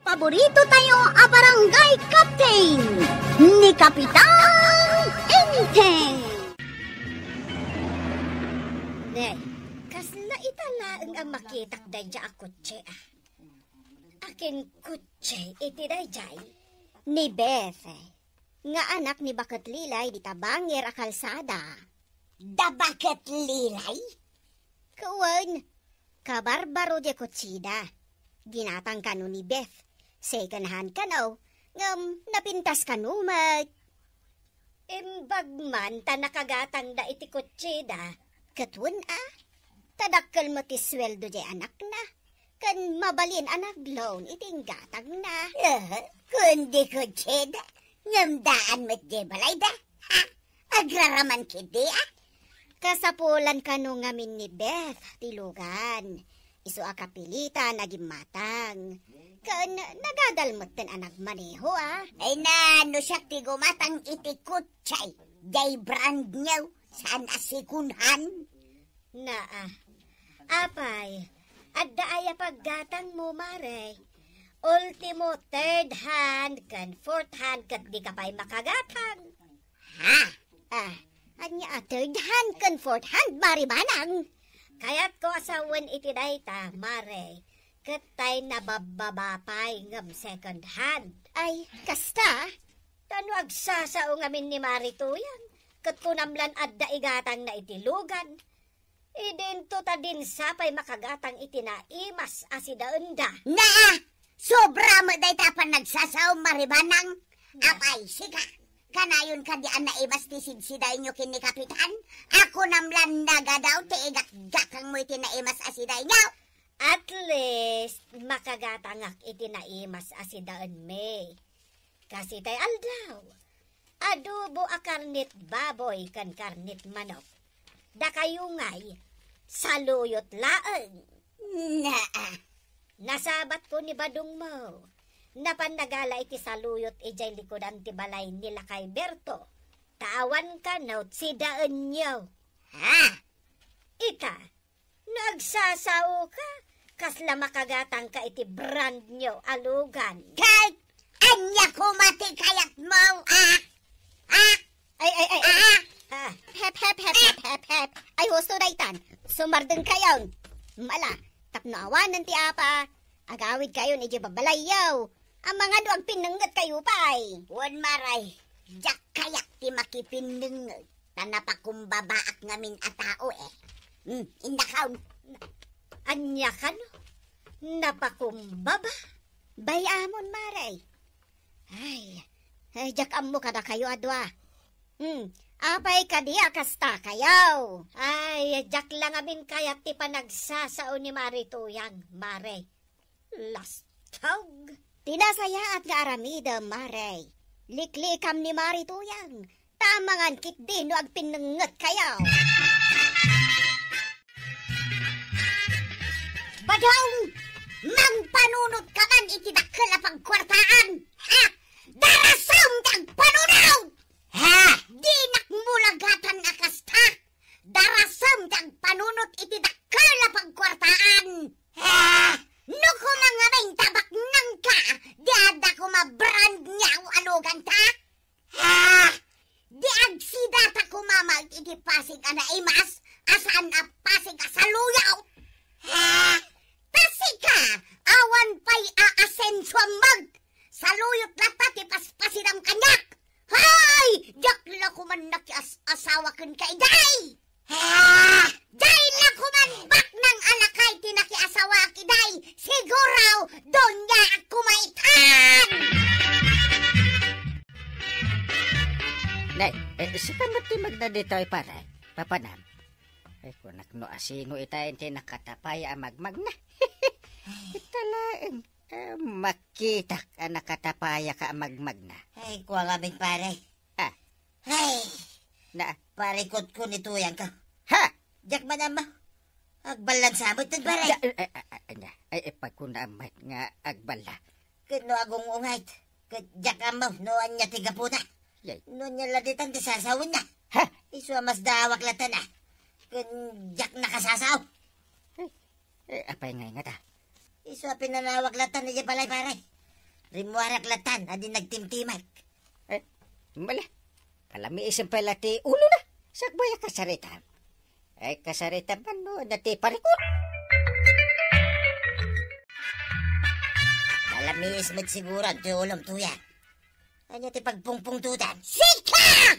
Paborito tayo a barangay captain ni Kapitan Enteng. Nay, kasla italaang ang makitak dayja a kutse ah. Akin kutse iti dayjay ni Beth. Nga anak ni Bakat Lilay di tabangir a kalsada. Da Bakat Lilay? Kawan, kabarbaro di kutsida. Ginatang kanu ni Beth. Second hand kanaw, ngam napintas kanu mag. Imbagman ta nakagatang da iti kutsida. Katun ah, tadakkel mo ti sweldo di anak na. Kan mabalin anak loan iting gatang na. Kundi kutsida, ngamdaan mo't di balay da. Ha? Agraraman kidi ah. Kasapulan kanu ngamin ni Beth, tilugan. Isu akapilita naging matang. Kan nagadalmot ten anak maneho ah. Ay na, no siya ti gumatang iti kutsay. Day brand niyaw, saan asikunhan? Na ah. Apay, adda aya paggatang mo mare. Ultimo third hand kan fourth hand kat di ka pa'y makagatang. Ha? Ah, anya third hand kan fourth hand mari manang. Kaya't ko asawan iti dayta mare. Katay nabababapay ngam second hand. Ay, kasta? Tano agsasao ngamin ni Marituyan. Kat kunamlan adda igatang na itilugan. Idento ta din sapay makagatang itinaimas asidaenda. Na! Sobra mo day tapan nagsasaw maribanang. Apay, sika. Kanayon ka di na imastisid siday nyo kini Kapitan. Ako namlan nagadaw ti igak-gakang mo itinaimas asiday nyo. At least, makagatangak itinaimas asidaan me. Kasi tay aldaw, adobo a karnit baboy kan karnit manok. Da kayo ngay, saluyot laeng. Na! Nasabat ko ni badong mo, napanagala iti saluyot ijay likodan ti balay nila kay Berto. Tawan ka note si daan nyo. Ha? Ika, nagsasao ka? Kasla makagatang ka iti brand nyo, alugan. Kahit anya kumati kayat mo, ah! Ah! Ay. Ah! Hep. Ay, husto daytan. Sumardeng kayon. Mala, tapno awanan ti apa. Agawid kayo ni di babalayaw. Ang mga duwag pinangat kayo pa'y. Wan maray, jak kayak ti makipindeng. Tanapakumbabaak ngamin a tao eh. Indakaw. Anya ka no? Napakumbaba? Bayamon, maray. Ay, jak amo kada kayo adwa. Apay kadiya kasta kayaw. Ay, jak lang amin kayat ti panagsasao ni Marituyang, mare. Lastog. Tinasaya at gaaramida, mare. Liklikam ni Marituyang. Tamangan kit din no agpinangat kayaw. Badong! Mangpanunod ka man itidakkel a pagkwartaan! Ha? Darasam kang panunod! Ha? Di nakmulagatan akasta! Darasam kang panunod itidakkel a pagkwartaan! Ha? No kumangamay tabak nang ka! Di ada ko mabrand niyaw alugan ta! Ha? Di agsidata kumamag itipasig ana imas! Asaan a pasig asaluyaw! Ha? Tasika! Awan pa'y aasenso mag! Saluyot lata ti paspasidam kanyak! Hay! Yak la kuman nakiasawa kun kay day! Ha! Day la kuman bak ng alakay ti nakiasawa kiday! Siguraw doon niya kumaitan! Nay, sikan mo ti magdaditoy para, papanam. Ay, kunak no asino itayin ti nakatapaya amagmag na. Italaeng, makitak ang nakatapaya ka amagmag na. Ay, kuwa nga pare. Ah, Ay, na, parikot ko nito yan ka. ha! Jak manama. Agbalan sabot na pare. Ay, pagkunamay nga agbala. Kano agong ungayt. Jak amaw, no anya tiga puta. Yay. No nya laditan ti sasawin na. Ha? Iswa mas dawak latan ah. Kun jak nakasasaw. Apay nga ta. Iswa pinanawag latan niya palay pare. Rimuarak latan, adi nagtimtimak. Mala, kalami isang pala ti ulo na. Sakbaya kasaritan. Ay kasaritan man no, dati parikot. Kalamis met siguro ti ulom tuya. Anya ti pagpungpung tutan. Sika!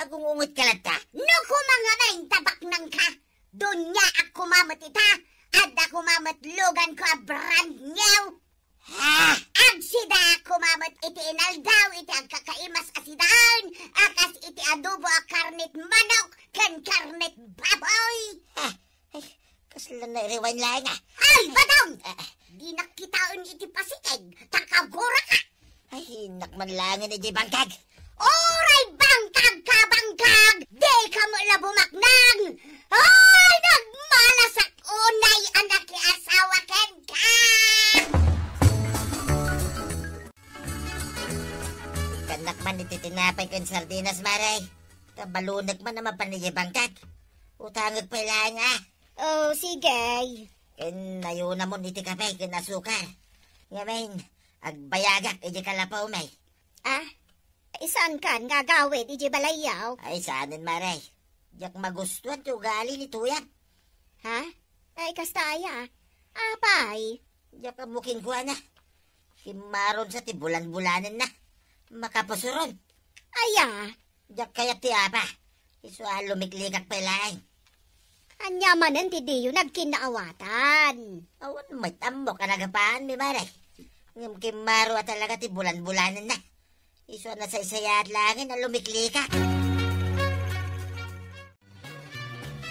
Agong ungot kalata. No kumangamain tabak nang ka. Doon nga ako mamat ita. At ako mamat lugan ko a brand new. Ha? Agsida ako mamat iti inaldaw iti ang kakaimas asidahan. Akas iti adobo a karnit manok kan karnit baboy. Ay, kaslan na rewind lang ah. Ay, badong! Di nakitaon iti pasikig. Takagura ka. Ay, nakmanlangan ni Jay Bangkag. Oray bangkag ka bangkag! Di ka mo labumaknang! Ay, nagmalasak unay anak ki asawa ken ka! Kanak man ititinapay kan sardinas, maray. Kabalunag man naman pa ni Jay Bangkag. Utangag pa lang ah. Oh, sige. Ken ayuna mo iti kape, ken asukar. Ngamin, agbayagak, iti kalapaw may. Ah, isan kan gagawin iti balayaw? Ay, saanin, maray. Diyak magustuhan ti ugali ni Tuyang. Ha? Ay, kastaya. Apay? Diyak kamukin ko na. Kimaron sa ti bulan-bulanan na. Makapasuron. Aya, Diyak kaya ti apa. Isual lumiklikak pa lang. anyamanan ti diyo nagkinaawatan. Awan, may tambok ka nagapaan, mi maray. Ngam kimaro at talaga ti bulan-bulanan na. Iso na sa isaya at langin na lumiklikak.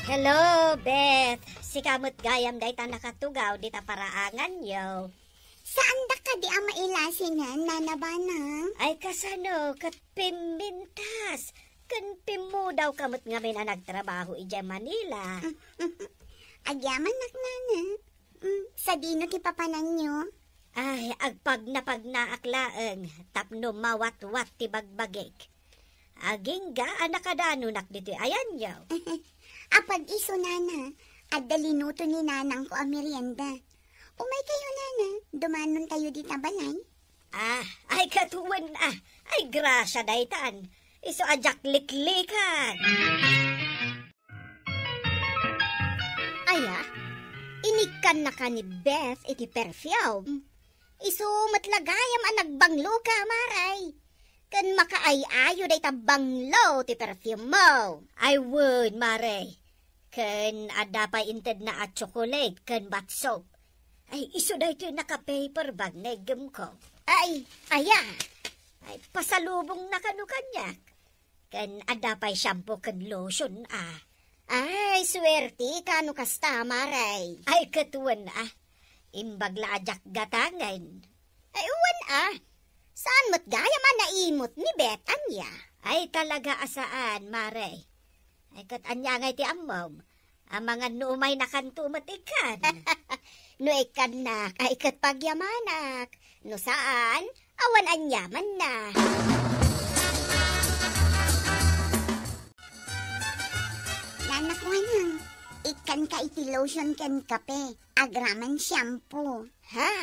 Hello, Beth. Si kamot gayam day ta nakatugaw di ta paraangan yo. Saan da ka di ang mailasinan, nanabanang? Ay kasano, kat pimintas. Kan pimu daw kamot nga may na nagtrabaho ija Manila. Agyaman nana. Sa dino ti papanan nyo? Ay, agpag na aklaeng, tapno mawat-wat ti bagbagik. Aging ga anakadano nak dito ayan yaw. Apag iso nana, at dalinuto ni nanang ko ang merienda. Umay kayo nana, dumanon tayo di tabalay. Ay katuwan ay grasya daytan. Iso ajak liklikan. Aya, inikan na ka ni Beth iti perfume. Iso matlagayam ang nagbanglo ka, maray. Kan makaay-ayo day tabanglo ti perfume mo. I would, maray. Kan adapay inted na at chocolate, kan bath soap. Ay, iso day ito naka-paper bag na igam ko. Ay, aya. Ay, pasalubong na kanukanyak. Kan adapay shampoo kan lotion Ay, swerte kanu kasta, maray. Ay, katuwan Imbagla ajak gatangan. Ay, uwan Saan mo't gaya man naimot ni Bet anya? Ay, talaga asaan, maray. Ay, kat anya ngay ti amom. Ang mga numay na kantumot ikan. No ikan nak, ay kat pagyamanak. No saan, awan anyaman na. Nanak wanang, ikan ka iti lotion ken kape, agraman shampoo. Ha?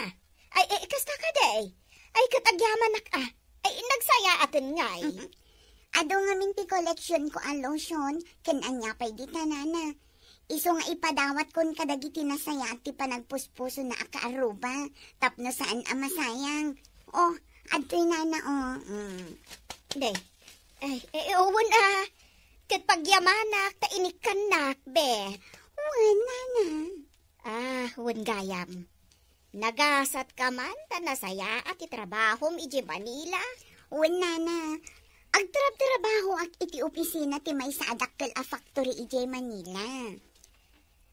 Ay, kasta ka day. Ay, katagyaman nak Ay, nagsaya atin ngay. Ado nga minti collection ko ang lotion, ken anya pay di tanana. Iso nga ipadawat kon kadagiti nasaya at ti panagpuspuso na akaaruba, tapno saan ang masayang. Oh, adto'y nana Day, ay, uwan kat pagyamanak, tainikan nak, be. Uwan nana. Uwan gayam. Nagasat ka man, tanasaya at itrabahom iji Manila. Uwan nana. Agtrab-trabaho at iti opisina ti may sa adakkel a factory iji Manila.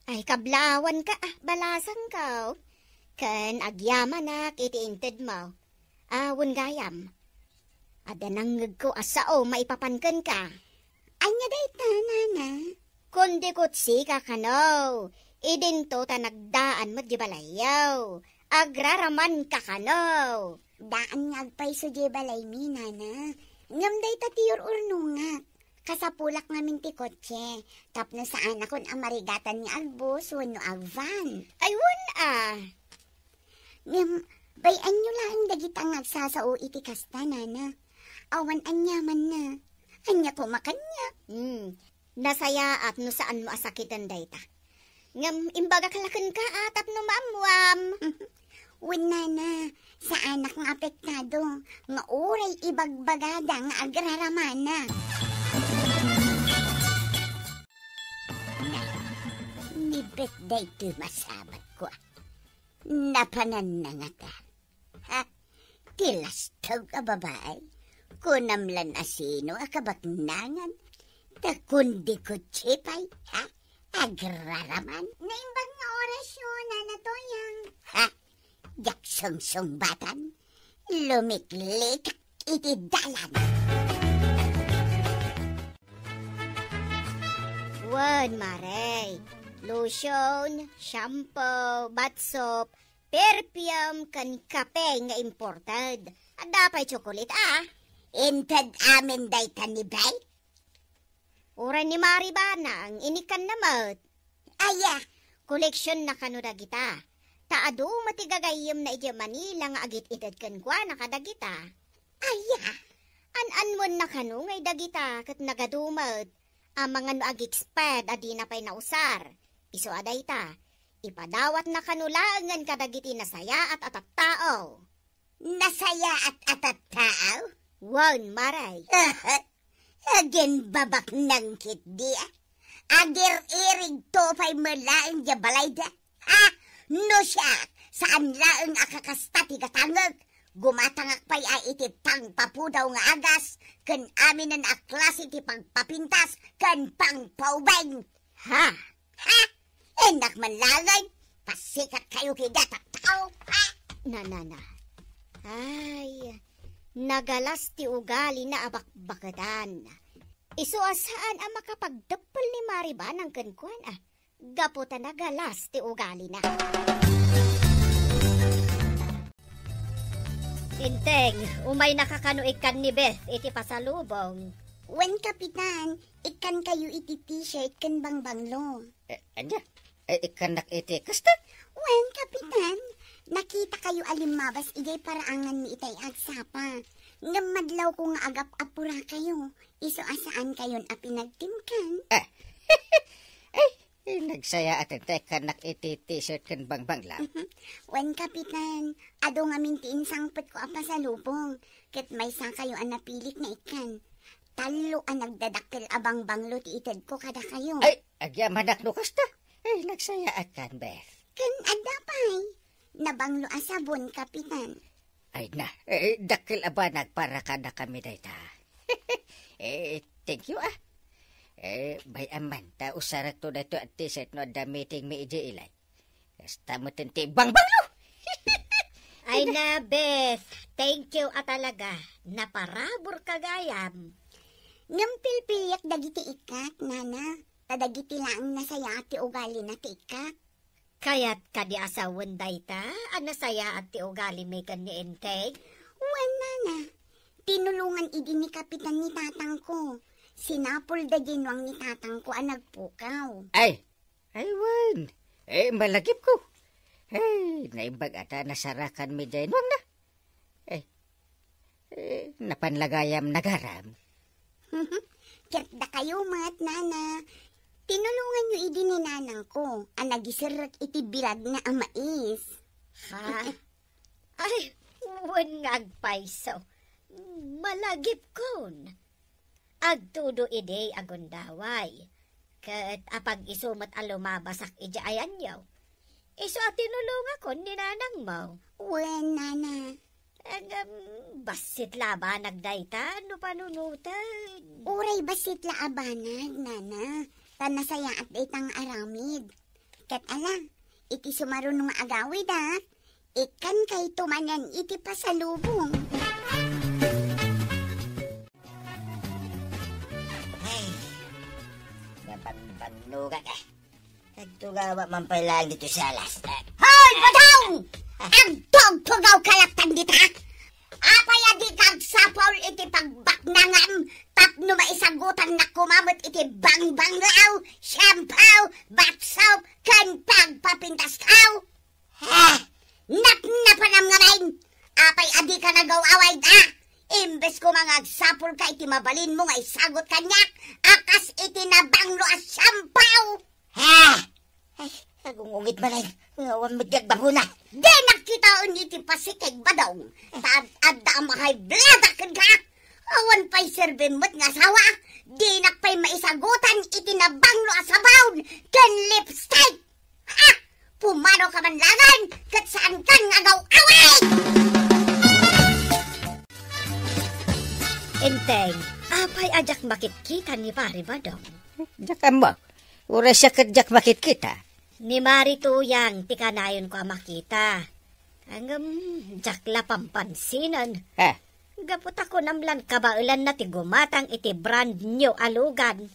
Ay, kablawan ka, balasan ka. Kan agyamanak iti inted mo. Uwan gayam. Adanangag ko asao maipapankan ka. Anya day ta, nana? Kundi kutsi ka kano. Idinto ta nagdaan mo di balayaw. Agraraman ka kano. Daan nga agpay so di balay mi, nana. Ngam day ta tiyor urnungak. Kasapulak nga minti kotse. Tapno saan akon ang marigatan ni Albus wano agvan. Ayun Ngam, Bayan nyo lang dagitang nagsasao iti kasta, nana. Awan anyaman na. Anya ko makanya. Nasaya at no saan mo asakitan dayta. Ngam imbaga kalakan ka atap no maamwam. Wen nana, sa anak ng apektado, nga uray ibagbagada nga agraramana. Ni betday tumasabat ko. Napanan na nga ta. Ha? Tilastaw ka babae. Kunamlan asino akabaknangan. Takundi ko chipay. Ha? Agraraman. Naimbang nga orasyon na to yang. Ha? Jaksong-song batan. Lumiklik iti dalan. Wan, Mare. Lotion, shampoo, bath soap, perfume, kan kape nga imported. At dapay chocolate, Intad amin dayta ni Bay? Ura ni Maribana, ang inikan namat. Aya, Koleksyon na kanuda kita. Taado matigagayam na iti Manila nga agit itad kan kwa nakadagita. aya. An-an mo na kanu ngay dagita kat nagadumat. Ang mga no ag-exped adi na pa'y nausar. Iso aday ta. Ipadawat na kanulangan kadagiti nasaya at tao. Nasaya at tao? Wan, Maray. Again babak ng kitdi. Agir-irig to pa'y malaang jabalayda. Ha? No siya, saan laang akakastati katangag. Gumatangak pa'y ay iti pangpapudaw nga agas. Kan amin ang aklas iti pangpapintas. Kan pangpaubeng. Ha? Ha? Enak manlagay. Pasikat kayo kidata tao. Ha? Na. Ay, nagalas ti ugali na abakbakadan. Iso asaan ang makapagdapal ni Mariban ang kankwan Gaputa nagalas ti ugali na. Inteng, umay nakakanuikan ni Beth iti pasalubong. Wen kapitan, ikan kayo iti t-shirt kan bangbanglo. Anya? Ikanak iti kasta? Wen kapitan, nakita kayo alimabas igay paraangan ni itay agsapa. Ngamadlaw ko nga agap apura kayo. Iso asaan kayon a pinagtimkan. Nagsaya at kanak iti t-shirt kan bangbangla. Wen kapitan, ado nga mintiin sangpet ko apa sa lubong. Ket may sa kayo ang napilit na ikan. Talo ang nagdadakil abang banglo ti itad ko kada kayo. Ay, agyaman no kasta. Nagsaya at kan, Beth. Kan adapay. Nabanglo asabon, kapitan. Ay na, dakil abanag para kada kami dayta. Thank you bayaman ta usarat to dato at t-shirt no da meeting mi ije ilay. Kasta mo tenti bangbanglo. Ay na, Beth. Thank you talaga. Naparabor kagayam. Ngampilpiyak dagiti ikat, nana. Tadagiti lang nasaya at ti ugali na ti ikat. Kaya't kadi asawan dayta, anasaya at ti ugali may kan ni Integ. Wen, nana. Tinulungan idi ni kapitan ni tatang ko. Sinapol da ginwang ni tatang ko ang nagpukaw. Ay wan. Malagip ko. Naimbag ata nasarakan mi dyan. Wag na. Napanlagayam nagaram. Kerda kayo mat, nana. Tinulungan nyo idi ni nanang ko. Ang nagisirot iti birad na amais. Ha? Ay, wan ngagpaiso. Malagip kon. Agtudo ide agundaway. Kat apag isumat alumabasak ija ayan yaw. Iso at tinulungan ko ni nanang mo. Wen, nana. Basit laba nagdayta, no panunutan. Uray basit la abanag, nana. Tanasaya at itang aramid. Kat ala, iti sumarunong agawid Ikan kay tumanan iti pasalubong. Panluga ka. Nagtugawa man pala dito sa alas. Hoy, Badong! Agdog pugaw kalaptan dita! Apaya di kagsapaw iti pagbaknangam tapno maisagutan na kumamot iti bangbanglaw, shampoo, bath soap, kan pagpapintas kaw. Napanam nga main, panagaw-away da. Imbes ko mga agsapol ka iti mabalin mo nga isagot kanyak, akas iti nabanglo as sampaw. Ha! Ay, agungungit balay. Ngawan madyag bahuna. Di nakitaon iti pasikig badong. Taad-adda ang mahay bladakan ka. Awan pa'y serbimot nga sawa. Di nakpa'y maisagutan iti nabanglo as sabaw. Ken lipstick. Ha! Pumano ka man langan, kat saan kan agaw-away! Enteng, apay ajak makikita ni Mari Badong. Diyan mo. Ura siya kadyak makit kita. Ni Mari Tuyang, tikanayon ko makita. Hanggang jakla pampansinan. Ha? Gapot ako namlan kabailan na ti gumatang iti brand new alugan.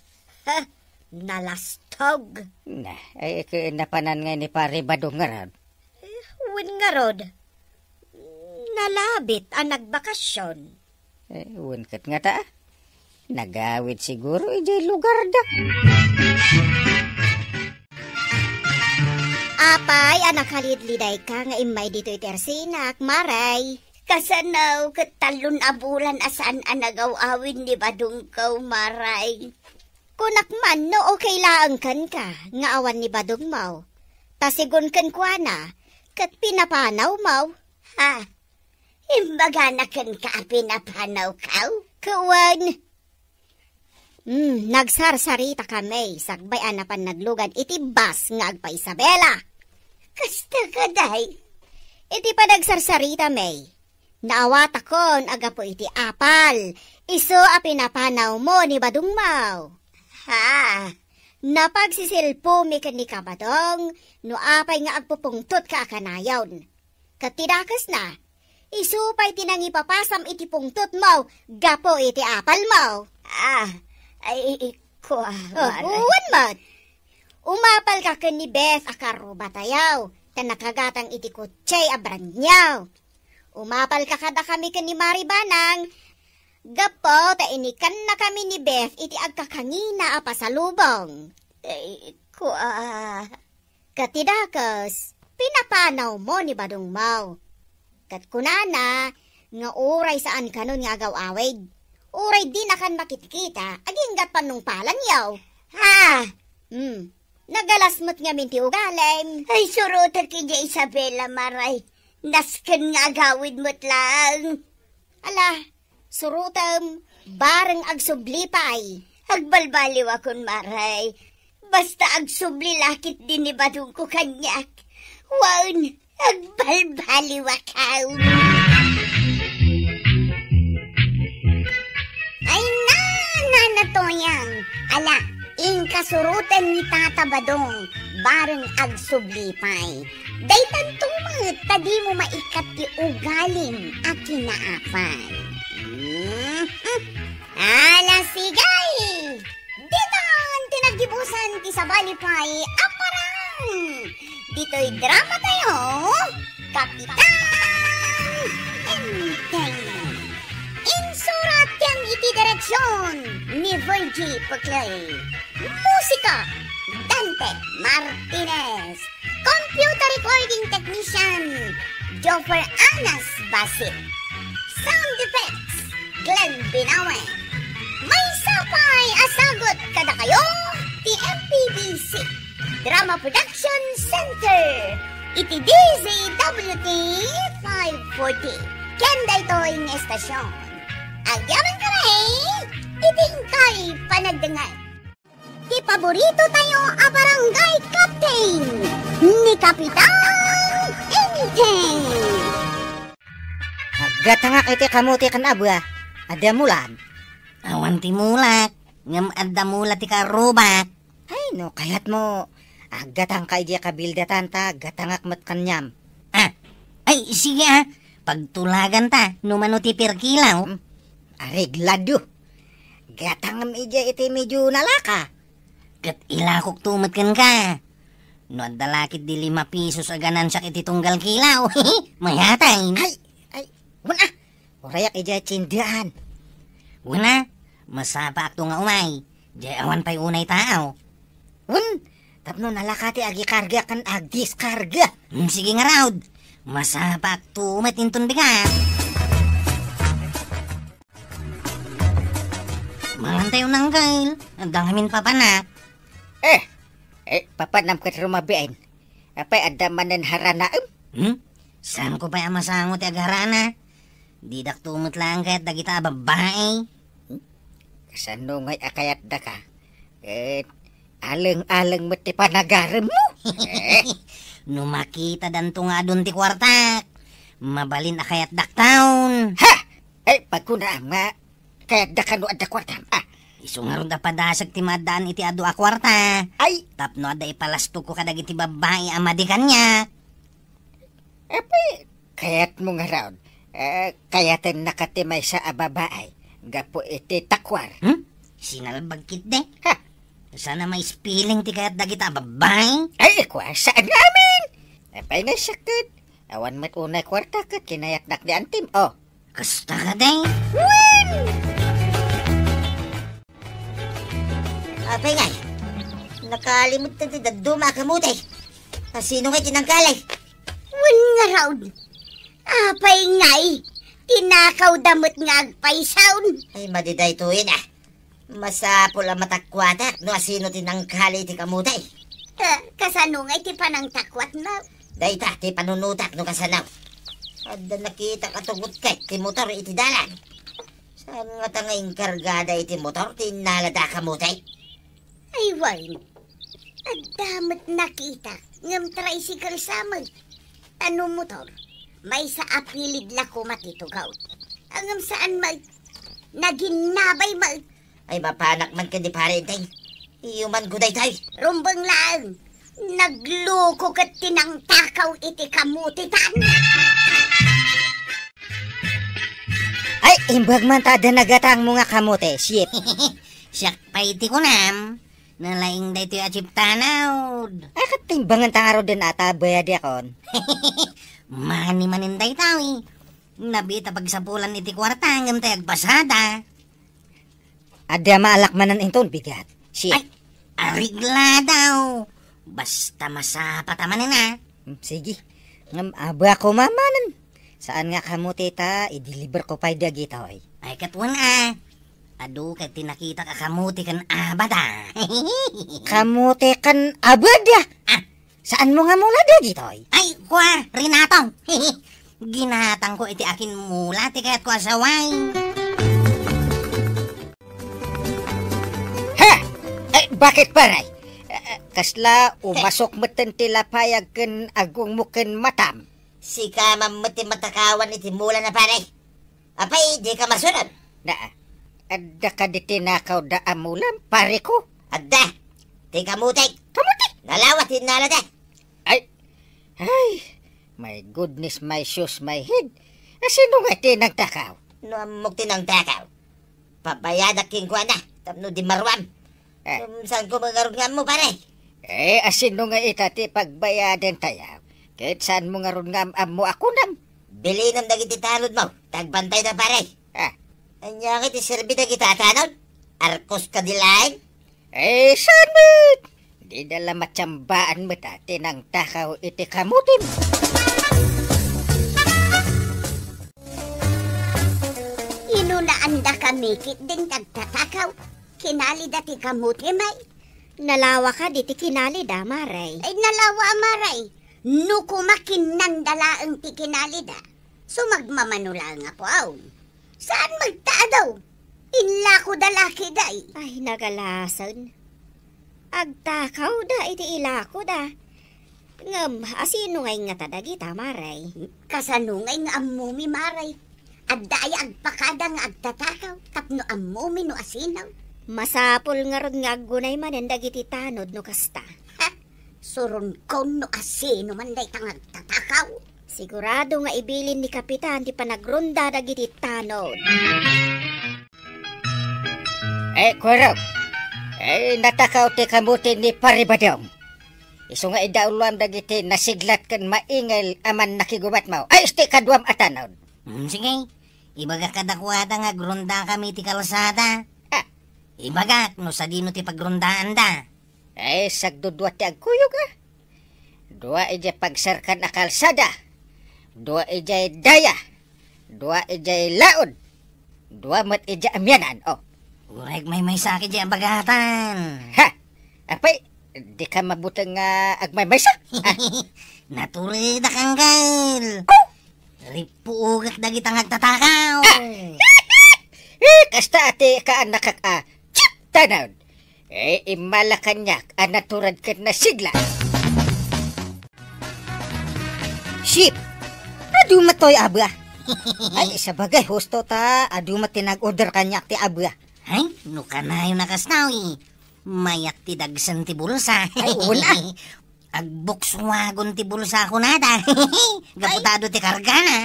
Ha? Nalastog. Na, ay napanan nga ni Pare Badong nga ron. Win nga rod. Nalabit ang nagbakasyon. Unkat nga ta. Nagawid siguro ijay lugar da. Apay, anak halidliday ka nga imay dito itersinak, Maray. Kasanaw katalon abulan asan anagaw-awin ni Badong kaw, Maray. Kunak man no okay laang kan ka, nga awan ni Badong mau. Tasigon kan kwa na, kat pinapanaw mau. Ha? Imbaga na kan ka pinapanaw kaw? Kawan. Nagsarsarita kami, sagbay anapan naglugan iti bas nga agpa Isabela. Kasta ka, day? Iti pa nagsarsarita may. Naawat akon agapo iti apal. Iso a pinapanaw mo ni Badong mau. Ha? Napagsisilpo mi ni Kabadong, no apay nga agpupungtot ka akanayon. Katidakas na, isupay tinang ipapasam iti pungtot mo, gapo iti apal mo. Ay, Uwan mat. Umapal ka ken ni Beth akaro batayaw, tan nakagatang iti kutsay abranyaw. Umapal ka kada kami ken ni Mari Banang, gapo ta inikan na kami ni Beth iti agkakangina a pasalubong. Katidakas, pinapanaw mo ni Badong mau. Kat kunana, nga uray saan kanon nga agaw-awid. Uray di na kan makitkita, aginggat panong palan yaw. Ha? Nagalasmot nga minti ugalem. Ay, surutan kanya Isabela, Maray. Naskan nga agawid mo't lang. Ala, surutam, bareng agsublipay. Agbalbaliw akon, Maray. Basta agsubli lakit din ni Badong ko kanyak. Waun, agbalbaliw akaw. Ay nanatoyang. Ala, inkasurutan ni Tata Badong, bareng agsublipay. Daytan tumat, tadi mo maikat ti ugalim a kinaapay. Ala, sigay! Ditan, tinagdibusan ti sabalipay, aparang! Dito'y drama tayo, Kapitan Enteng. Insurat yang iti direksyon ni Virgie Paclay. Musika, Dante Martinez. Computer recording technician, Joffer Anas Basit. Sound effects, Glenn Binawe. May sapay asagot kada kayo, TMPBC Drama Production Center. Iti DZWT 540. Kenda ito'y estasyon. Agyaman ka na itingkay panagdangan. Di paborito tayo a barangay captain ni Kapitan Enteng. Gatangak iti kamuti kan abwa. Ada mulan. Awan ti mulak. Ngam adda mula ti karubat. Ay no, kayat mo. Agatang kay diya kabildatan ta. Gatangak mat kanyam. Ay, sige Pagtulagan ta, numano ti perkilaw. Areglado. Gatangam ija iti medyo nalaka. Kat ilakok tumat kan ka. No adalakit di 5 pisos aganan siya iti tunggal kilaw. Mayatay. Ay, wala. Orayak ija cindaan. Wala. Masapa akto nga umay. Di awan pa'y unay tao. Tapno nalakati agi karga kan agdis karga. Sige nga raud. Masapa akto umat intun bigat. Saan tayo nanggal? Ang dangamin papanak. Papanam kat rumabiain. Apay adamanan haranaem. Saan ko pa masangot agarana? Didak tumot lang kahit dagita babae. Kasano ngay akayat da ka? Alang-alang mo ti panagaram mo. No makita danto nga dun ti kwartak. Mabalin akayat daktaon. Ha! Pagkuna nga. Kayat da ka no adda kwartam. Iso nga ron da padasag ti madaan iti adu a kwarta. Ay! Tapno ada ipalasto ko kadag iti babae amadi kanya. Kayat mo nga raon. Kayatan nakatimay sa babae. Gapo iti takwar. Sinalbag kit de. Ha! Sana may spilling ti kayat dagita babae. Ay, saan namin? Apay nga sakit. Awan mat unay kwarta ka, kinayaknak di antim. Kasta ka de. Apay ngay, nakalimut na ti daduma kamuti. Sino ngay tinangkalay? Wan nga raw. Apay ngay, tinakaw damot nga agpaisawn. Ay, madiday tuwin Masapul ang matakwatak no asino tinangkalay ti kamuti. Kasano ngay ti panang takwat na. Dayta ti panunutak no kasanaw. Adda nakita katugot kay ti motor iti dalan. Saan nga tangay kargada iti motor tinalada kamuti? Ay, wine. At damat nakita ngam tricycle samag. Ano motor? May sa apilid lako matitugaw. Angam saan mag naginabay mag. Ay mapanak man ka di pare day. Iyuman guday tayo. Rumbang lang. Nagloko kat tinangtakaw iti kamutitan. Ay, imbag man tada nagatang mga kamote, shit. Siyak pa iti kunam. Nalaing da ito yung achip tanaw. Katimbangan tangaro din ata, bayadi akon. Mani-maninday tao Nabita pagsapulan iti kwarta hanggang tayo agpasada. Ada maalakmanan inton bigat. Shit. Ay, arigla daw. Basta masapa tamanin Sige. Ngam aba ko mamanan. Saan nga kamote ta, i-deliver ko pa dagito ay. Ay katuan Adu kay tinakita ka kamuti kan abada. Kamote kan abada? Saan mo nga mula dagito ay? Ay, kwa, Renato. Ginatang ko iti akin mula, ti kaya't ko asaway. Ha! Ay, bakit paray? Kasla, umasok matan tila payag kan agong mukin matam. Si ka mamati matakawan iti mula na pare. Apay, di ka masunod. Adda ka di tinakaw da amulam, pare ko. Adda, di kamutik. Kamutik? Nalawat hinalada. Ay, my goodness, my shoes, my head. Sino nga tinagtakaw? No amok tinang takaw. Pabayadak king kwa na. Tapno di marwam. Saan ko magarungan mo pare? Asino nga itati pagbayadan tayaw. Kahit saan mo nga ron nga mo ako nam. Bili ng dagiti tanod mo. Tagbantay na pare. Anya ka ti serbi na kita tanod? Arkos ka dilain? Sanot! Di dala matsambaan mo tati ng takaw iti kamutin. Inunaan da kamikit ding tagtatakaw. Kinali dati kamuti may. Nalawa ka di ti kinali da, Maray. Ay nalawa maray. Nukumakin ng dalaang ti kinali da. Sumagmamanula nga po aw. Saan magtaadaw? Inla ko dalaki day. Ay, nagalasan. Agtakaw da, iti ilako da. Ngam, asino ngay nga tadagita, Maray? Kasanungay nga amumi maray. Adday agpakada nga agtatakaw. Tapno amumi no asinaw. Masapol nga ron nga agunay manen dagiti tanod no kasta. Ha? Suron ko no asino man day tang agtatakaw. Sigurado nga ibilin ni Kapitan ti panagronda dagiti tanod. Kwaraw. Natakaw ti kamutin ni Paribadong. Iso nga idaulam dagiti nasiglat kan maingal aman nakigubat mo. Isti kadwam atanod. Sige, ibaga kadakwada nga grunda kami ti kalsada. Ibaga, no sa dino ti pagrundaan da. Sagdudwa ti agkuyog Dua ijay pagsarkan na kalsada. Dua ijay daya. Dua ijay laod. Dua mat ijay amyanan. Urek may sakit dyan bagatan. Ha? Apay, di ka mabutang agmay-maysa? Naturid kang gal. Ripuugak dagit ang agtatakaw. Kasta ate ka anak chip tanaw. Imalakanyak anaturad ka na sigla. Ship, adu matoy abra. Ay, sa bagay, husto ta, adu matinag-order kanyak ti abra. Ay, nuka na yung nakastawi. Mayat ti dagsan ti bulsa. Ay, una. Agbukswagon ti bulsa ko nada. Gaputado ti karga na.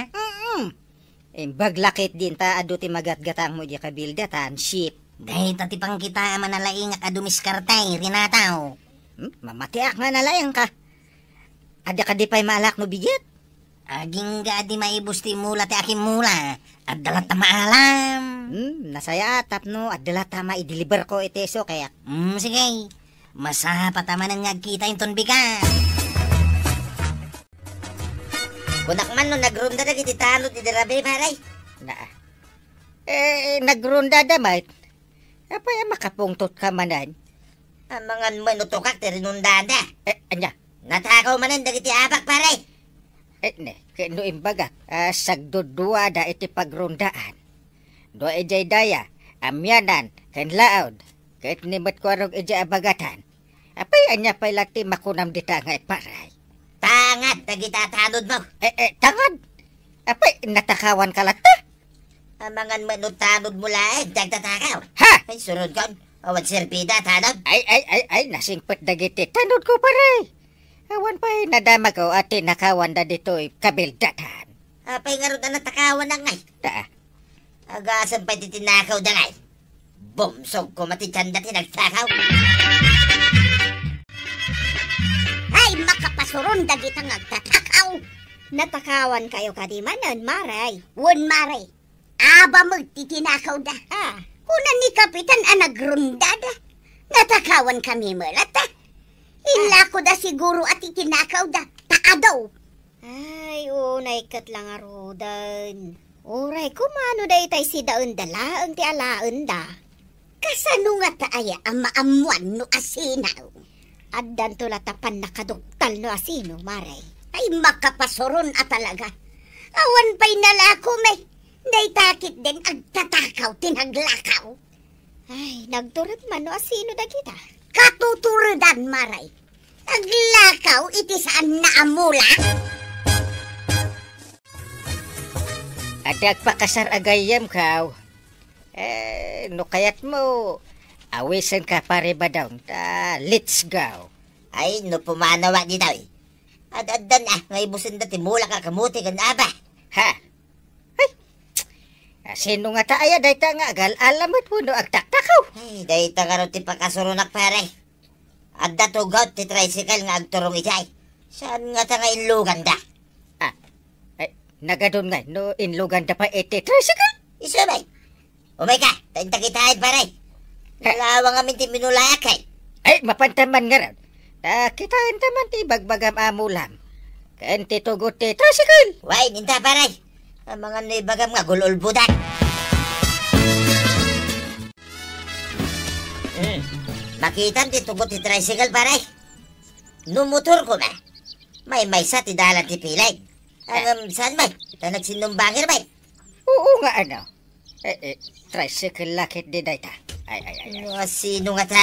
Baglakit din ta, adu ti magatgatang mo di kabildatan, ship. Dahil ti pang kita manalaing adumiskartay, rinataw. Mamatiak nga nalayang ka. Ada ka di pa'y maalak no bigit? Aging gadi maibus ti mula ti aking mula. At dalat na maalam. Nasaya atap no, at dalat tama i-deliver ko iteso kaya. Sige. Masapat naman ang ngagkita yung tonbigan. Kunak man no nagrunda na kiti talo ti darabe maray. Nagrunda damay. Apay makapungtot ka manan. Amangan mo nutukak ti rinundaan da. Anya? Natakaw manan dagiti abak paray. Kano imbaga, sagdudua da iti pagrundaan. Do ejay daya, amyanan, kenlaod, kahit nimot ko arog ejay abagatan. Apay anya pa'y lati makunam di tangay paray. Tangat, nagitatanod mo. Tangad? Apay, natakawan ka lata? Amangan mo nutanod mula dagtatakaw. Ha? Ay, surod kon. Awan serbida, tanod. Ay, nasingpet dagiti, tanod ko paray. Awan pa'y nadama ko at tinakawan na dito'y kabildatan. Apay nga ron na natakawan na ngay. Agasan pa'y titinakaw na ngay. Bumsog ko matitanda tinagtakaw. Ay, makapasuron dagitang agtatakaw. Natakawan kayo kadimanan, maray. Wan maray, aba mo titinakaw da. Kunan ni Kapitan anagrunda da. Natakawan kami malata. Ila ko da siguro at itinakaw da. Taadaw. Ay, unay kat lang arudan. Uray, kumano da itay si daun dala ang ti alaan da. Kasano nga taaya ang maamuan no asinaw. Addan tulatapan nakaduktal no asino, maray. Ay makapasuron at talaga. Awan pa'y nalako may. Day takit din agtatakaw tinaglakaw. Ay, nagturad man no asino da kita. Katuturadan maray. Aglakaw iti saan naamula. Adag pakasar agayam kaw. No kayat mo, awisan ka pare ba daw? Let's go. Ay, no pumanawa di daw. Addan ngay busin dati mula ka kamuti kan aba. Ha? Ay, sino nga taaya day ta nga agal alamot mo no agtaktakaw. Ay, dahi tagarot ti pakasurunak pare. Adda tugaw ti tricycle nga agturong ijay. Saan nga ta nga ilugan da? Nagadon nga, no inlugan da pa iti tricycle. Isa bay. Umay ka, tainta kitahid pare. Nalawang amin ti minulaakay. Ay, mapantaman nga rin. Kitaan taman ti bagbagam amulam. Kaan ti tugot ti tricycle. Way, ninta pare. Ang mga naibagam nga gululbudak. Makita ti tugot ti tricycle pare. Numutor ko ba? May sa ti dalan ti pilay. Saan ba? Ta nagsinumbangir ba? Oo nga ano. Tricycle lakit di day ta. Ay. Sino nga ta?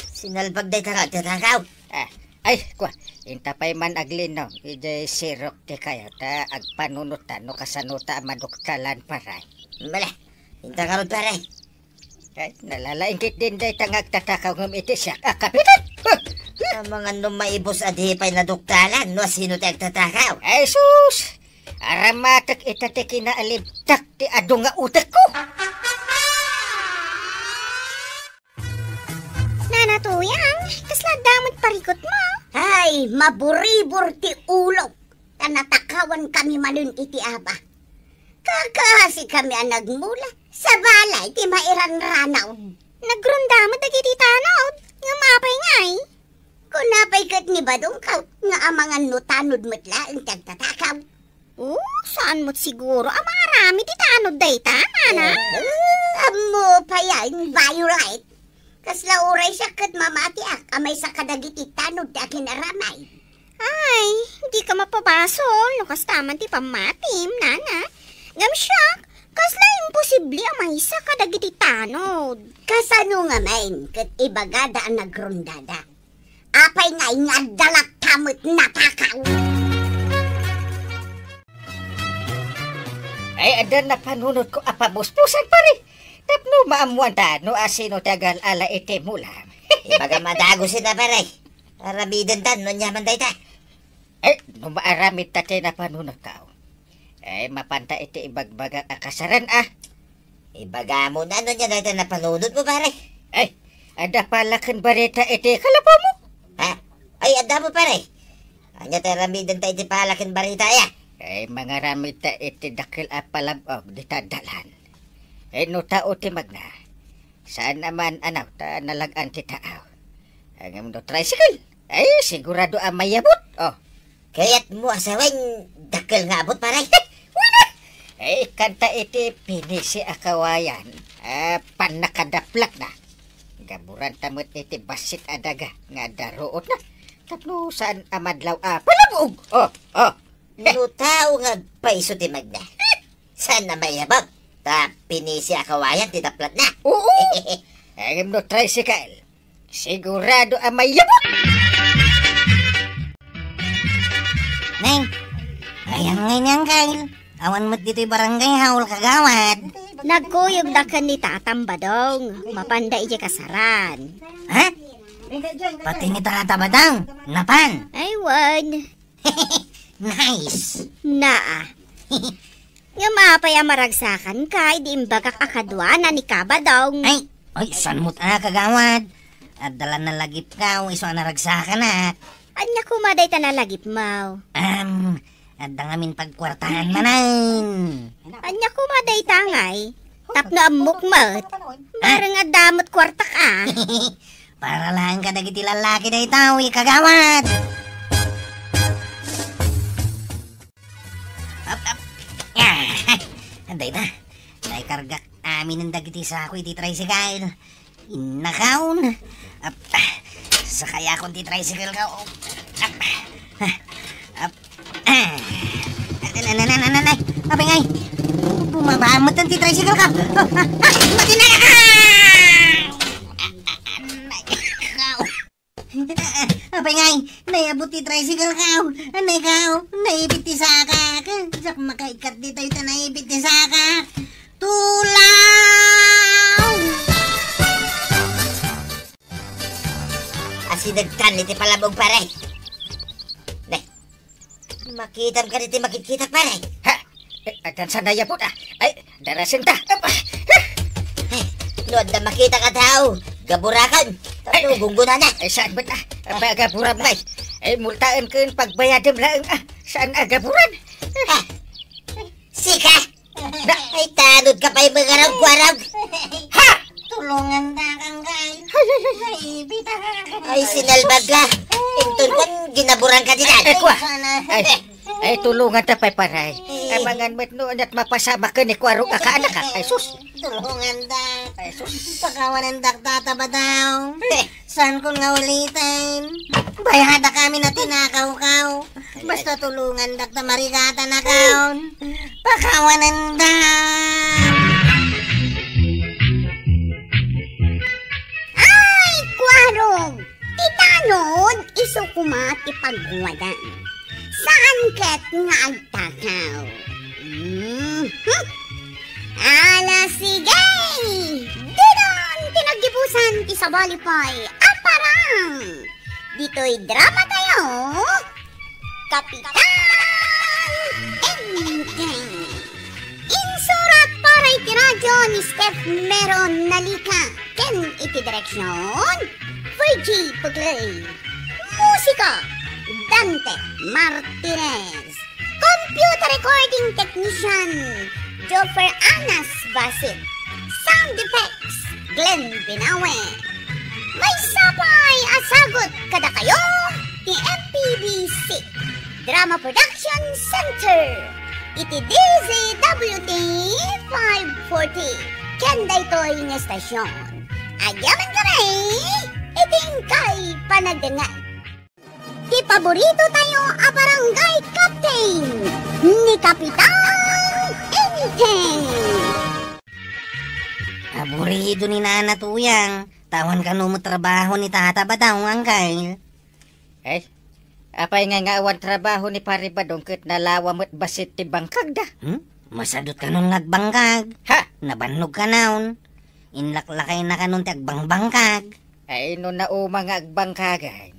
Sinalbag day ta tatakaw. Ay, kwa. Intapay man aglinaw. Ijay sirok ti kayo ta agpanunutan no kasanuta maduktalan paray. Mala, inta karot paray. Ay, nalalaingkit din day ta ngagtatakaw ng iti siya. Kapitan! Ang mga numaibos adhipay na duktalan, no sino ti agtatakaw? Ay, sus! Aramatak itate kinaalibtak ti ado nga utak ko. Nanatuyang, kasla damot parikot mo. Ay, maburibor ti ulo. Tanatakawan kami malun iti aba. Kakasi kami ang nagmula. Sa balay, ti mairang ranaw. Nagrundamot dagiti tanod. Nga mapay ngay. Kung napay kat ni Badong kaw, nga amangan no tanod matla ang tagtatakaw. Saan mo't siguro? Marami ti tanod day ta, nana? Amo pa yan, right? Kasla oray siya kat mamatiak, amay sa kadagiti tanod da kinaramay. Ay, hindi ka mapabasol. Lukas taman ti pamatim, nana. Ngam siya, kasla imposible amay sa kadagiti tanod. Kasano nga main, kat ibagada ang nagrundada. Apay nga dalak kamot natakaw. Ay, adan na panunod ko apabuspusan pare. Tapno maamuan ta, no asino tagal ala ite mulam. Ibaga madago sila pare. Arabidan tan, no nyaman day ta. Ay, no maaramit ta na panunod ka. Ay, mapanta ite ibagbaga akasaran Ibaga mo na, no niya day ta na panunod mo pare. Ay, ada palakan bareta ite kalapo mo. Ha? Ay, ada mo pare. Anya tayo ramidan tayo iti palakin barita ya. Ay, mga ramit ta iti dakil apalabog di tadalan. Ay, no tao ti magna. Saan naman anaw ta nalagaan ti taaw. Ang no tricycle. Ay, sigurado ang mayabot. Kaya't mo asawain dakil nga abot pare. Ay, kanta iti pinisi akawayan. Panakadaplak na. Gaburan tamot iti basit adaga nga daroot na. Tapno saan amadlaw palabog. No tao nga paiso ti magna. Saan na mayabot? Ta pinisi akawayan ti daplat na. Oo. Ang no tricycle. Sigurado ang mayabot. Neng, ayan ngayon Kyle. Awan mo't dito'y barangay haul kagawad. Nagkuyog da ka ni tatambadong. Mapanda iti kasaran. Ha? Pati ni tatabadang. Napan? Ay, wan. Nice. Naa. Nga mapay amaragsakan ka, di imbagak akadwa na ni kabadong. Ay, saan mo't kagawad? At dala na lagip ka, iso naragsakan na. Anya kumaday ta nalagip mo. At dangamin pagkwartahan manan. Anya kumaday tangay. Tapno amok mo't. Barang adamot kwarta ka. Para lang ka dagiti lalaki na itaw, kagawad. Anday na. Naikargak amin ang dagiti sa ako iti tricycle. Inakaon. Sa kaya akong ti tricycle ka. Nanay. Abay ngay. Bumabamot ang ti tricycle ka. Matinaka ka! Abay ngay. Nayabot ti tricycle ka. Anay ka. Naipit ti saka ka. Sak makaikat di tayo ta naipit ti saka. Tulaw! Asinagtan iti palabog pare. Ne, makitam ka niti makikita pare. Ha? Adan sa nayabot Ay, darasin ta. Luad na makita ka tao. Gaburakan. Tapos gunggunan na. Ay, saan ba agaburan may? Ay, multaan ko yung pagbayadam lang. Saan agaburan? Sika! Ay, tanod ka pa yung mga rag-warag. Ha? Tulungan na kang kain. Ay, sinalbag ka. Intun ko, ginaburan ka din. Ay, kwa. Ay, tulungan ta pa'y paray. Ay, mga noon at mapasama ka ni Kwarong akaanak ka. Ay, sus. Tulungan da. Ay, sus. Pagkawan ng daktata ba daw? Saan ko nga ulitin? Bayada kami na tinakaw-kaw. Basta tulungan dakta marigata na kaon. Pagkawan ng Ay, Kwarong! Titanod, iso kumati pagwadan. Saan ket nga agtakaw? Ala sige! Dinon tinagibusan ti sa balipay. Aparang! Dito'y drama tayo. Kapitan Enteng. Insurat para iti radyo ni Steph Meron Nalika. Ken iti direksyon Virgie Puglay. Musika Dante Martinez. Computer recording technician Joffer Anas Basit. Sound effects Glenn Binawe. May sapay asagot kada kayo ni MPBC Drama Production Center. Iti DZWT 540 Kanda ito'y nga estasyon. Ayaman kami, itingkay panagdangan. Di paborito tayo a barangay captain ni Kapitan Enteng. Aburido ni Nana Tuyang. Tawan ka mo trabaho ni Tata Badaw, Angkay. Ay, apay nga awan trabaho ni Pare Badong ket nalawa mo't basit ti bangkag da. Masadot ka nun ngagbangkag. Ha? Nabannog ka naon. Inlaklakay na ka nun ti agbangbangkag. Ay, no nauma nga agbangkagan.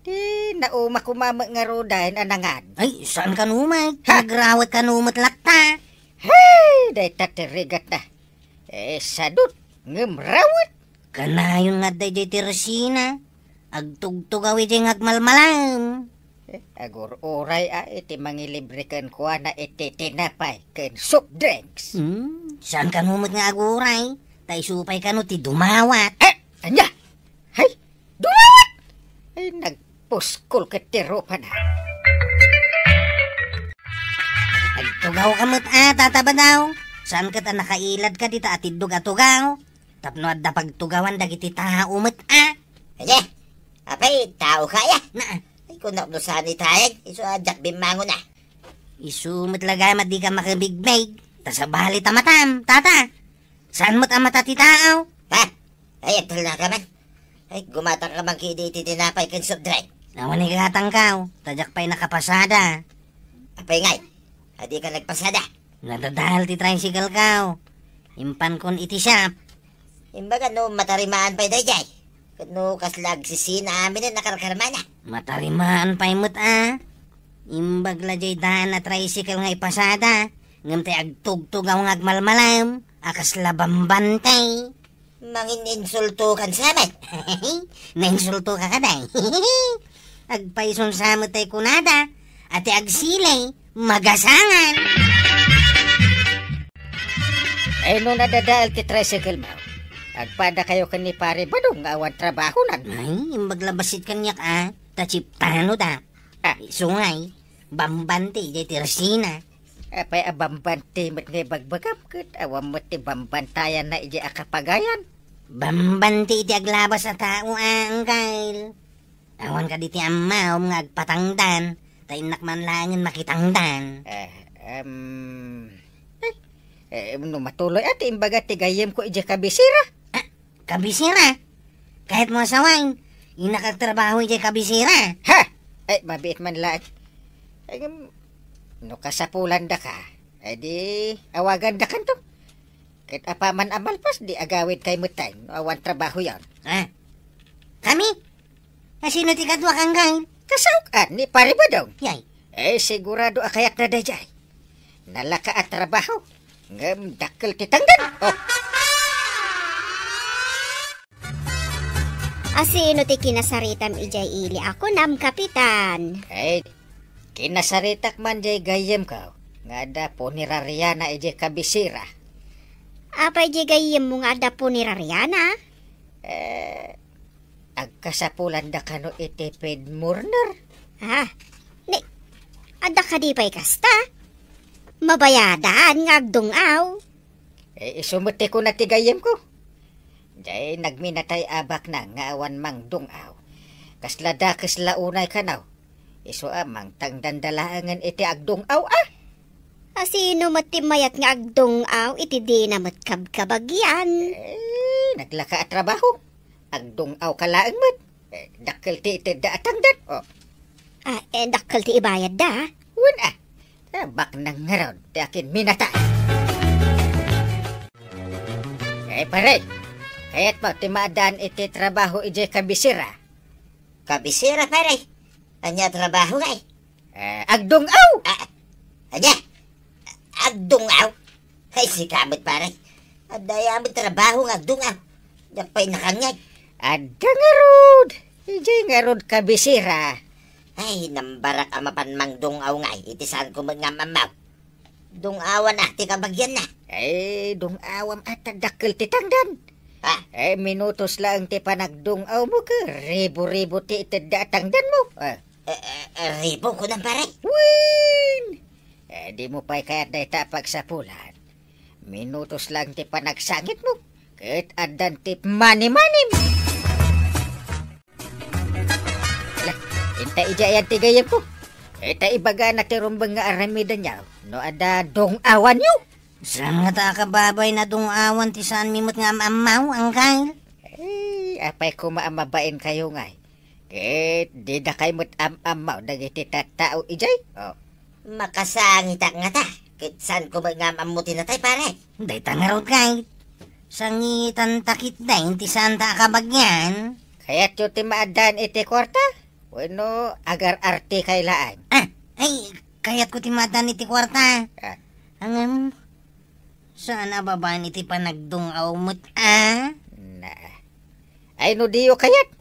Di nauma kumama nga rodahin anangad. Ay, saan ka numay? Nagrawat ka numot lakta. Hey, day tatirigat na. Sadot, ngemrawat. Kanayon nga day ti Resina. Agtugtugaw iti ngagmalmalam. Agur oray iti mangilibre kan kuha na iti tinapay ken soup drinks. Saan ka numot nga aguray? Tay supay ka no ti dumawat. Anya? Hay, dumawat! Ay, nagpuskol ka tiro pa na. Agtugaw ka mo't Tata Badaw. Saan ka ta nakailad ka dita atidog atugaw? Tapno adda pagtugawan dagiti tao mo't Anya, apay, tao kaya. Na, Ay, kung naknusan ni tayag, iso adyak bimango na. isumot lagay di ka makabigbig. Tasabali tamatam, Tata. Saan mo't amata ti tao? Ha? Ay, atal na ka man. Ay, gumatang ka man kidi tinapay kan soft drink. Nawan ni katangkaw. Tadyak pa'y nakapasada. Apay ngay, hindi ka nagpasada. Nadadahal ti tricycle kaw. Impan kon iti shop. Imbaga no, matarimaan pa'y dayjay. Kano kaslag sisina amin na nakarkarmana. Matarimaan pa'y mo't Imbag la jay dahan na tricycle nga ipasada. Ngam tay agtugtugaw nga agmalmalam. Akas labambantay. Mangin insulto kan sa amin. Nainsulto ka kaday. Agpaison sa mo tay kunada. Ate agsilay. Magasangan. Ay, no nadadaal ti tricycle mo. Agpada kayo kan ni Pare Badong nga awan trabaho na. Ay, imbag labasit kanyak Tachiptano da. Sungay. Bambante jay ti Resina. Apay abambante mo't nga bagbagap ket awam mo't ti bambantayan na iji akapagayan. Bambante iti aglabas sa tao Angkay. Awan ka diti amaw nga agpatangdan. Tainak man langin makitangdan. No matuloy at imbaga ti gayem ko iji kabisira. Kabisira. Kahit mo asawain, inakagtrabaho iti kabisira. Ha! Ay, mabiit man lahat. Ay, no kasapulan da ka, ay di awagan da kan to. Kahit apaman amalpas, di agawid kay mutay. No awan trabaho yan. Kami? Sino ti kadwa Angkay? Kasaukan ni Pare Badong. Yay. Sigurado akayak na dayjay. Nalaka at trabaho. Ngam dakkel ti tangdan. Asino ti kinasaritam ijay ili ako nam kapitan. Ay, kinasaritak man jay gayem ka. Nga da po ni Rariana ijay kabisira. Apay jay gayem mo nga da po ni Rariana? Agkasapulan da kano iti paid mourner. Ni, ada ka di pa'y kasta? Mabayadan nga agdungaw. Isumuti ko na ti gayem ko. Jay nagminatay abak na nga awan mang dungaw. Kaslada kaslaunay kanaw. Iso amang tangdandalaangan iti agdungaw Asino matimayat nga agdungaw iti di na matkabkabagyan. Naglaka at trabaho. Agdungaw kalaang mat. Dakkel ti iti daatangdan. Dakkel ti ibayad da. Wala. Bak nang ngarod ti akin minatay. Pare. Kaya't mo timadaan iti trabaho iti kabisira. Kabisira pare. Anya trabaho ngay. Agdungaw. Anya. Agdungaw. Ay sikamot pare. Adaya mo trabaho ng agdungaw. Napay nakangag. Adda ngarod. Iti ngarod kabisira. Ay, nambarak amapan mang dungaw ngay. Itisan ko mga mamaw. Dungawan na, ti kabagyan na. Dungawam at dakkel ti tangdan. Minutos lang ti panagdungaw mo ka. Ribo-ribo ti itadda tangdan mo. Ribo ko na pare. Win! Di mo pa'y kaya day tapag sa pulan. Minutos lang ti panagsangit mo. Kahit adan ti mani-manim. Ala, inta ijayan ti gayam po. Ita ibaga na ti rumbang nga aramida niya. No ada dong awan niyo. Saan nga ta kababay na dungawan ti saan mimot nga amaw, Angkay? Apay ko maamabain kayo nga. Kahit di na kayo mo't amaw dagiti tatao ijay. Oh. Makasangit nga ta. Kit saan ko ba nga mamutin na tayo, pare? Day tangarod kay. Sangitan takit dahin ti saan ta kabagyan. Kaya't yung timaadan iti kwarta. Bueno, agar arte kailaan. Ay, kayat ko ti matan iti kwarta. Ah. Angam, saan ababaan iti panagdungaw mo't, Na. Ay no diyo kayat.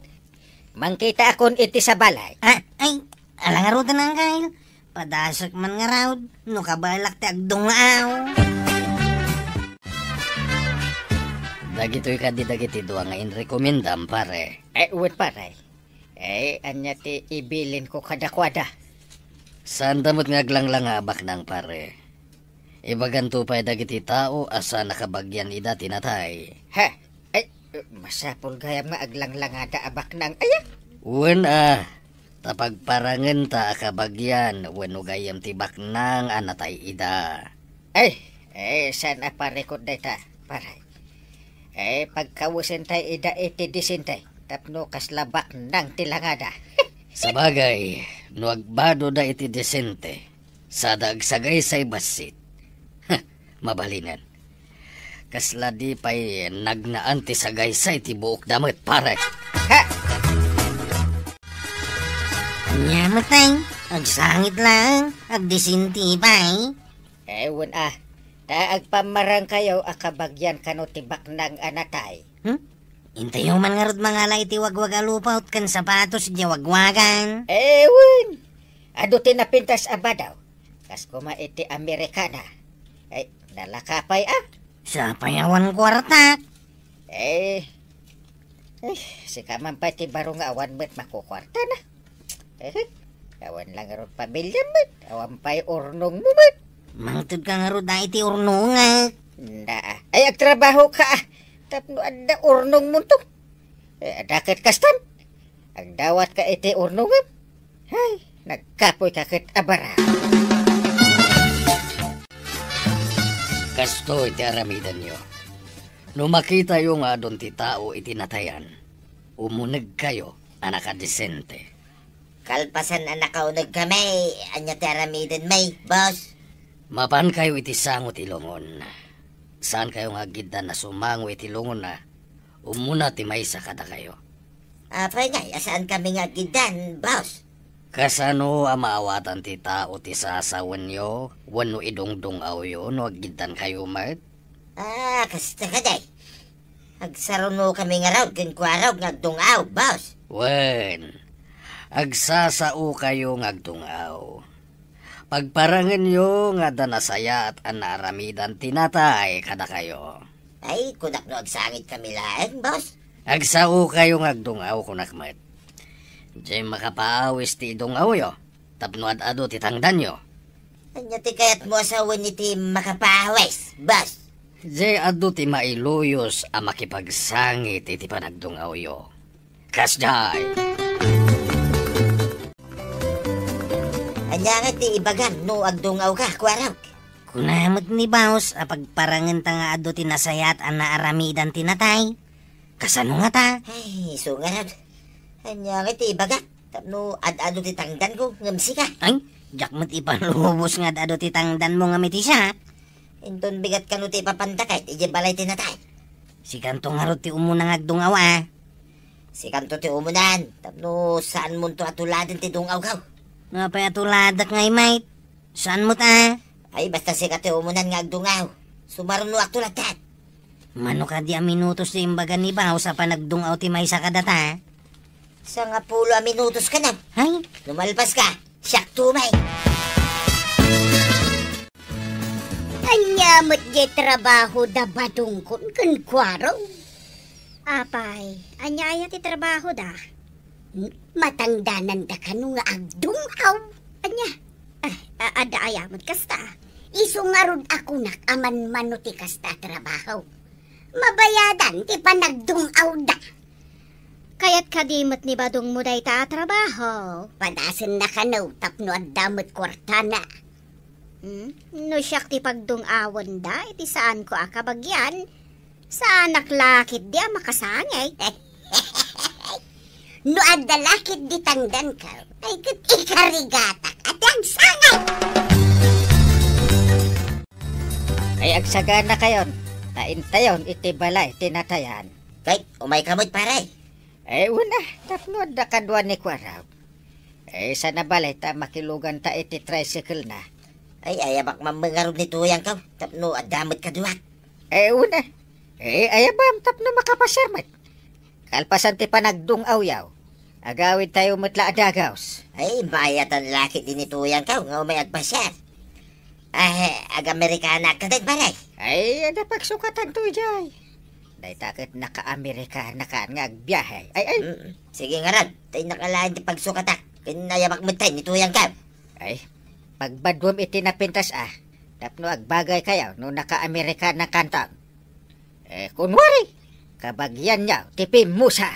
Mangkita akon iti sa balay. Ay, alangarutan ang kail. Padasak man nga raw, no kabalak ti agdungaw. Dagito'y dagiti duwa nga inrekomendam, pare. Uwet pare. Anya ti ibilin ko kadakwada. Saan damot nga aglanglang abak nang, pare. Ibaganto pa'y dagiti tao asa nakabagyan ida tinatay. Ha? Ay, masapol gayam nga aglanglang abak nang ayak. Wen tapagparangan ta akabagyan wen gayam tibak nang anatay ida. Sana pare ko data, pare. Pagkawusin tay ida iti disintay. Tapno kaslabak nang tilangada. Sabagay, no agbado da iti desente, sa dagsagay say basit. Mabalinan. Kasla di pa'y nagnaan ti sagay say ti buok damit, pare. Ha? Anya matay, agsangit lang, agdisinti pa'y. Ewan taag pamarang kayo akabagyan kano tibak nang anatay. Intayo man nga rod mga la iti wagwag alupaut kan sapatos di wagwagan. Ewan! Ado tinapintas abadaw. Kas kuma iti Amerikana. Nalakapay Sa payawan kwarta. Si kaman pa ti barong awan met makukwarta na. Awan lang ron pamilya met. Awan pa'y urnong mo met. Mangtod ka nga rod na iti urnunga. Agtrabaho ka tapno adda urnong mo to. Adakit kastan. Agdawat ka iti urnongan. Ay, nagkapoy kakit abara. Kasto iti aramidan nyo. No makita yung adon ti tao iti natayan, umunag kayo anakadesente. Kalpasan na nakaunag kami. Anya teramidan may, boss. Mapan kayo iti sangot ilungon. Saan kayo nga gidda na sumango iti lungon na, umuna ti maysa kada kayo. Apay nga, asaan kami nga gidan, boss? Kasano amaawatan ti tao ti sasawan nyo, wano idungdungaw yo, no aggidan kayo mat? Kasta ka day. Agsaruno kami nga raw, kinkwaraw nga dungaw, boss. Wen, agsasao kayo ngagdungaw. Pagparangan nyo nga danasaya at anaramidan tinatay kada kayo. Ay, kunak no agsangit kami laeng, boss. Agsao kayo ngagdungaw kunakmat. Diyan makapaawis ti dungaw yo, tapno ado ti tangdan yo. Anya ti kayat mo asawan ni ti makapawis, boss. Diyan ado ti mailuyos a makipagsangit iti panagdungaw yo. Kasday! Anya nga ti ibagan no agdungaw ka, kwaraw. Kunamot ni Baos, apagparangan ta nga ado tinasayat ang naaramidan tinatay. Kasano nga ta? Ay, so nga raw. Anya nga ti ibaga. Tapno ad-ado ti tangdan ko, ngamsi ka. Ay, jakmat ipanlubos nga ado titangdan mo nga miti siya. Inton bigat ka no ti ipapantakay, iti balay tinatay. Si kanto nga ro ti umunang agdungaw Si kanto ti umunan, tapno saan mo to atuladan ti dungaw ka. Nga pa atuladak ngay mate. Saan mo ta? Ay, basta si kati umunan nga agdungaw. Sumaruno atulatan. Mano ka di a minutos di imbagan ni Bao sa panagdungaw ti may sa kadata? Sa nga pulo a minutos ka na. Ay, Lumalpas ka, siyak tumay. Anya mo't di trabaho da badungkon kan kwaro. Apay, anya aya ti trabaho da. Matangdanan da ka nga agdungaw. Anya, ada ayamot kasta. Isungarod ako nak aman manuti kasta trabaho. Mabayadan ti panagdungaw da. Kaya't kadimot ni badong mo day ta trabaho. Padasan na kanaw tapno at damot kwarta na. No siyak ti pagdungawon da, iti saan ko akabagyan. Sa anak lakit di makasangay. No adalakit di tangdan ka, ay kat ikarigatak at ang sangay. Ay agsaga na kayon. Naintayon iti balay tinatayan. Kay, umay kamot pare. Ay una, tapno da kadwa ni Kwaraw. Ay sa nabalay ta makilugan ta iti tricycle na. Ay, ayabak mamangarod ni tuyang ka. Tapno, adamot ka duwat. Ay una, ay ayabam tapno makapasarmat. Kalpasan ti panagdungaw yaw. Agawid tayo mutla adagaws. Ay, bayat ang laki din ni tuyang ka. Nga umay agpasyar. Ay, ag-Amerikana ka din pare. Ay, ada pagsukatan to jay. Day takit naka-Amerikana ka nga agbiyahe. Ay. Sige nga rad. Tayo nakalain di pagsukatak. Kinayabak mo tayo ni tuyang ka. Ay, pagbadwam iti napintas tapno agbagay kayaw no naka-Amerikana kantang. Kunwari, kabagyan niya, tipi musa.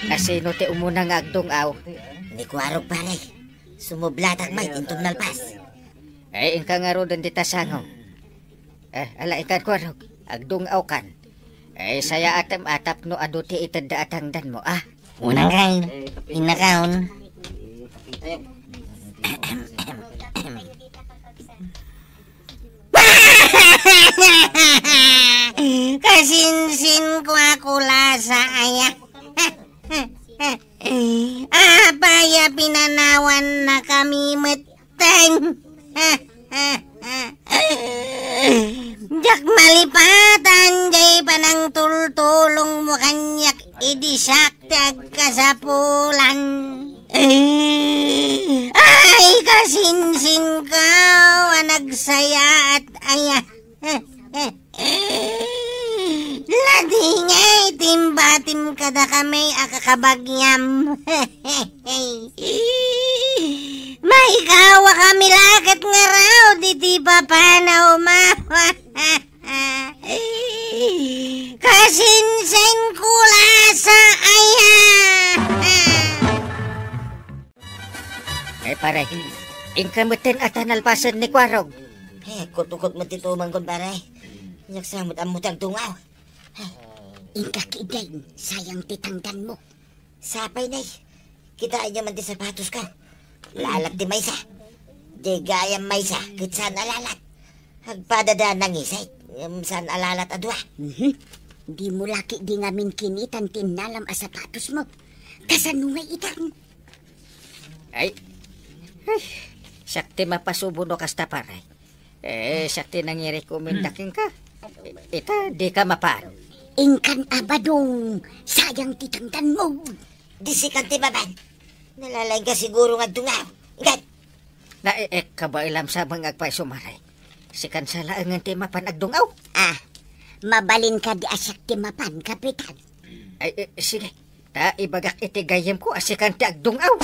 Asino ti umunang agdungaw? Ni Kwarog pare. Sumublatak may intong nalpas. Inka nga ro din dita sangong. Ala ikan Kwarog, agdungaw kan. Saya atem atap no aduti itanda atangdan mo, Unang kain, inakaon. Kasinsin ko ako lasa ayak. Apaya pinanawan na kami meteng. Jak malipatan jay panang tultulong mo kanyak idisaktag kasapulan. Ay kasinsin ka nagsaya at aya. Ladingay timbatim kada kami akakabagyam. Maikawa kami lakat nga raw diti papanaw ma. Kasinsin kula sa aya. Pare, ingkamutin at nalpasan ni Kwarog. Kutukot mo titumang kon pare. Nagsamot ang mutang tungaw. Ingka kiday, sayang titangdan mo. Sapay nay. Kitain niya man di sapatos ka. Lalat di maysa. Di gayam maysa, kitsan alalat. Hagpadada ng isay. Saan alalat adwa. Di mo laki di ngamin kinitan tinalam a sapatos mo. Kasanungay itang. Ay, sakti mapasubo no kasta pare. Sakti nangiri kumindaking ka. Ita, di ka mapaan. Ingkan abadong, sayang titangdan mo. Di si kanti baban. Nalalain ka siguro nga dungaw. Ingat. Kabailam sa mga agpasumaray. Sikan sa laang nga timapan agdungaw. Mabalin ka di asyak timapan, kapitan. Sige. Ta ibagak itigayem ko asikan ti agdungaw.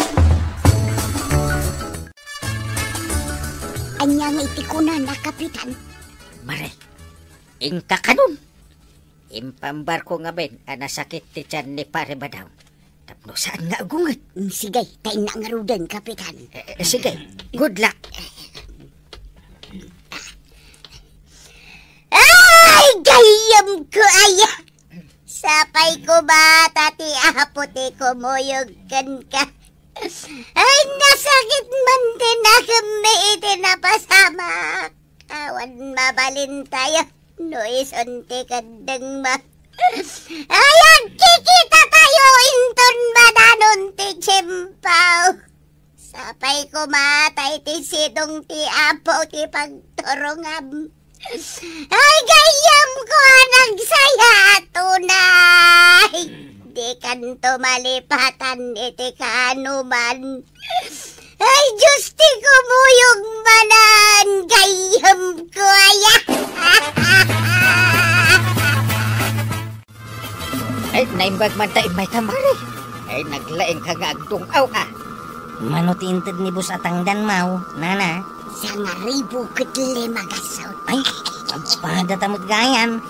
Anya nga itikunan na, kapitan. Mare, ingka kanun. Impambar ko nga ben, anasakit ti tiyan ni pare badaw. Tapno saan nga agungat? Sige, tayo na nga rudan, kapitan. Sige, good luck. Ay, gayam ko aya. Sapay ko ba, tati apote ko moyogkan ka. Ay, nasakit man din na kami itinapasama. Awan mabalin tayo. Nois unti kadang ma. Ayan, kikita tayo inton madanon ti Chimpaw. Sapay ko matay ti sidong ti apo ti pagturungam. Ay, gayam ko nagsaya tunay. Di kanto malipatan iti kanuman. Ay, Diyos ti kumuyog manan, gayam ko aya. Ay, naimbag man tayo may kamari. Ay, naglaing ka nga agdungaw Manutintid ni bus atangdan mau, nana. Sa nga 1,005 gasaw. Ay, pada tamot gayan.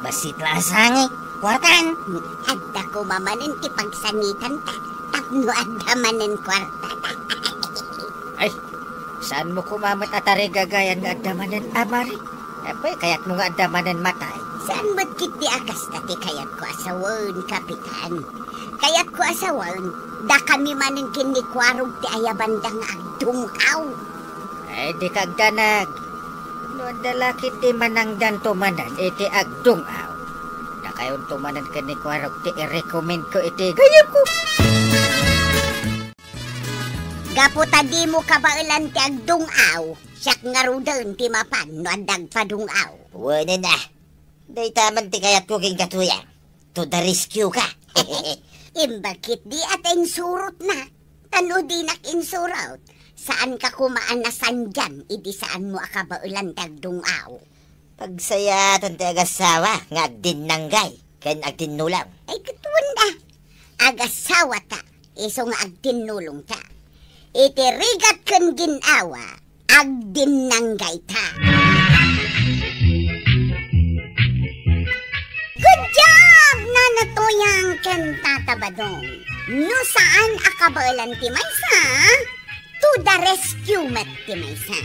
Basit lasang eh. Kuartan. Adda ko mamanin ti pagsanitan ta. Tapno adda manen kwarta ta. Ay, saan mo kumamat at gagayan nga adamanan amari? Apay, kaya't mo nga adamanan matay. Saan ba't kit di akas tati kayat ko asawan, kapitan? Kayat ko asawan, da kami manin kinikwarog ti ayabandang agdungaw. Ay, di kagdanag. No, dalakit di manangdan tumanan, iti agdungaw. Na kayon tumanan kinikwarog ti i-recommend ko iti gayam ko. Gaputa di mo kabailan ti agdungaw. Siyak nga rudan ti mapan no andag padungaw. Wala na. Day taman ti kayat ko king katuya. To the rescue ka. Imbakit di at insurot na. Tano di nak insurot. Saan ka kumaan na sandyan, idi saan mo akabailan ti agdungaw. Pagsayatan ti agasawa, nga agdin nanggay, ken agdin nulang. Ay katuan da. Agasawa ta, iso nga agtinulong ta. Iti rigat ken ginawa, agdinanggay ta. Good job, nanatoyang ken tatabadong. No saan akabailan ti maysa? To the rescue met ti maysa.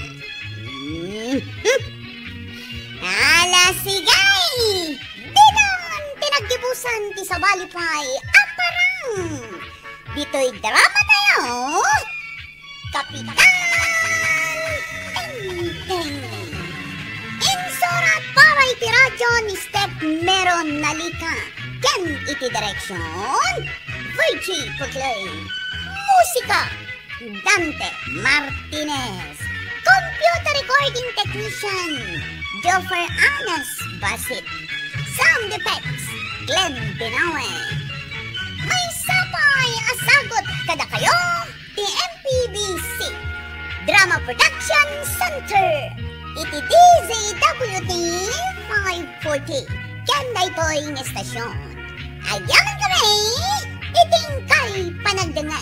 Ala sigay! Dinon tinagdibusan ti sabalipay aparang. Dito'y drama tayo. Kapitan! Teng-teng! Insurat para iti radyo ni Step Meron Nalika. Ken iti direksyon, Virgie Puglay. Musika, Dante Martinez. Computer recording technician, Joffer Anas Basit. Sound effects, Glenn Binawe. May sapay asagot kada kayo, ti MPBC Drama Production Center. Iti DZWT 540. Yan na ito'y estasyon. Ayaman kami, iting kay panagdanga.